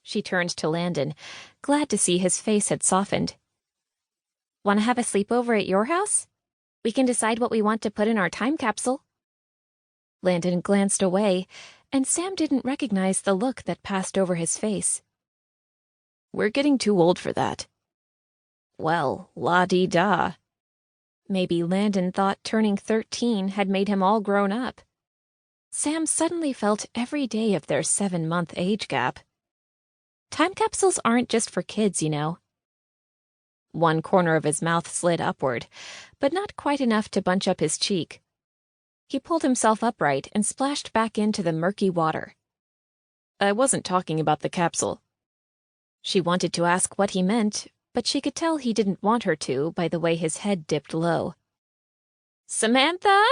She turned to Landon, glad to see his face had softened. Want to have a sleepover at your house? We can decide what we want to put in our time capsule. Landon glanced away, and Sam didn't recognize the look that passed over his face. We're getting too old for that. Well, la-dee-da. Maybe Landon thought turning 13 had made him all grown up. Sam suddenly felt every day of their 7-month age gap. Time capsules aren't just for kids, you know. One corner of his mouth slid upward, but not quite enough to bunch up his cheek. He pulled himself upright and splashed back into the murky water. I wasn't talking about the capsule. She wanted to ask what he meant, but she could tell he didn't want her to by the way his head dipped low. Samantha?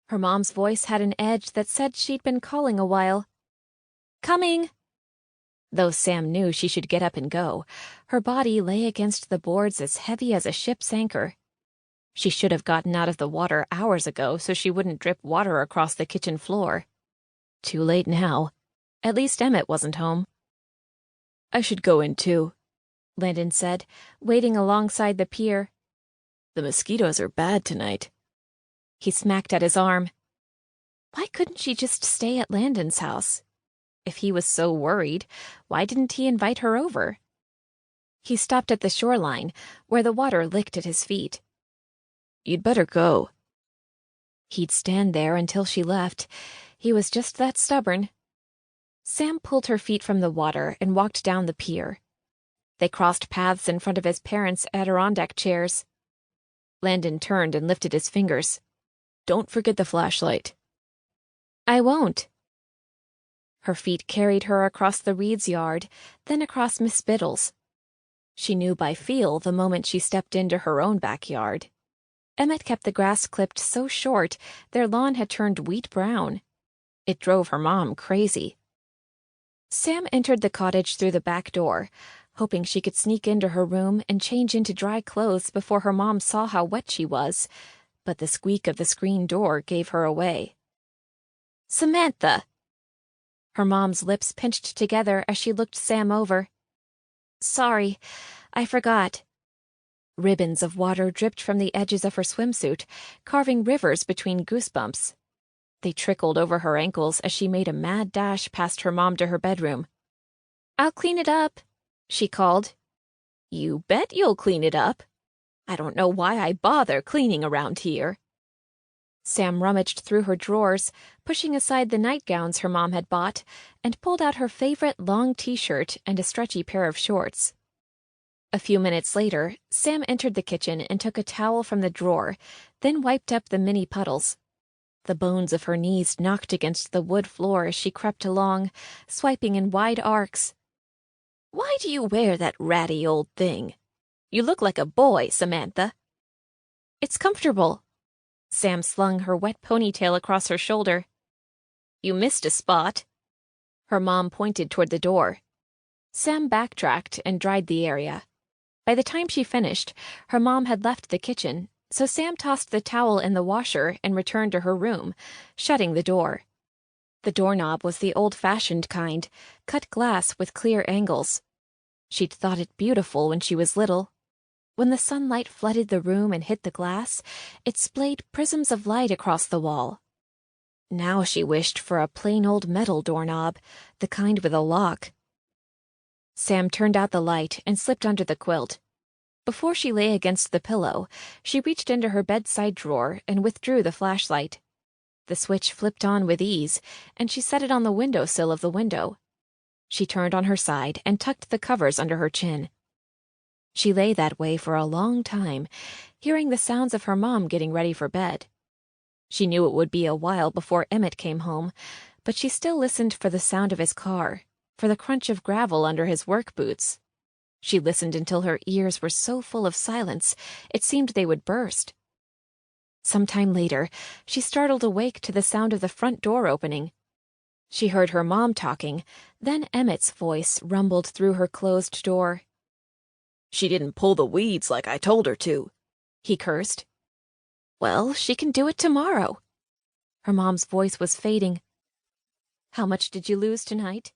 Her mom's voice had an edge that said she'd been calling a while. Coming. Though Sam knew she should get up and go, her body lay against the boards as heavy as a ship's anchor. She should have gotten out of the water hours ago so she wouldn't drip water across the kitchen floor. Too late now. At least Emmett wasn't home. I should go in too, Landon said, waiting alongside the pier. The mosquitoes are bad tonight. He smacked at his arm. Why couldn't she just stay at Landon's house? If he was so worried, why didn't he invite her over? He stopped at the shoreline, where the water licked at his feet. You'd better go. He'd stand there until she left. He was just that stubborn. Sam pulled her feet from the water and walked down the pier. They crossed paths in front of his parents' Adirondack chairs. Landon turned and lifted his fingers. Don't forget the flashlight. I won't. Her feet carried her across the Reed's yard, then across Miss Biddle's. She knew by feel the moment she stepped into her own backyard. Emmett kept the grass clipped so short their lawn had turned wheat brown. It drove her mom crazy. Sam entered the cottage through the back door, hoping she could sneak into her room and change into dry clothes before her mom saw how wet she was, but the squeak of the screen door gave her away. Samantha! Her mom's lips pinched together as she looked Sam over. Sorry, I forgot. Ribbons of water dripped from the edges of her swimsuit, carving rivers between goosebumps. They trickled over her ankles as she made a mad dash past her mom to her bedroom. I'll clean it up, she called. You bet you'll clean it up. I don't know why I bother cleaning around here. Sam rummaged through her drawers, pushing aside the nightgowns her mom had bought, and pulled out her favorite long t-shirt and a stretchy pair of shorts. A few minutes later, Sam entered the kitchen and took a towel from the drawer, then wiped up the mini puddles. The bones of her knees knocked against the wood floor as she crept along, swiping in wide arcs. Why do you wear that ratty old thing? You look like a boy, Samantha. It's comfortable. Sam slung her wet ponytail across her shoulder. You missed a spot. Her mom pointed toward the door. Sam backtracked and dried the area. By the time she finished, her mom had left the kitchen, so Sam tossed the towel in the washer and returned to her room, shutting the door. The doorknob was the old-fashioned kind, cut glass with clear angles. She'd thought it beautiful when she was little. When the sunlight flooded the room and hit the glass, it splayed prisms of light across the wall. Now she wished for a plain old metal doorknob, the kind with a lock. Sam turned out the light and slipped under the quilt. Before she lay against the pillow, she reached into her bedside drawer and withdrew the flashlight. The switch flipped on with ease, and she set it on the windowsill of the window. She turned on her side and tucked the covers under her chin. She lay that way for a long time, hearing the sounds of her mom getting ready for bed. She knew it would be a while before Emmett came home, but she still listened for the sound of his car, for the crunch of gravel under his work boots. She listened until her ears were so full of silence it seemed they would burst. Sometime later, she startled awake to the sound of the front door opening. She heard her mom talking, then Emmett's voice rumbled through her closed door. She didn't pull the weeds like I told her to, he cursed. Well, she can do it tomorrow. Her mom's voice was fading. How much did you lose tonight?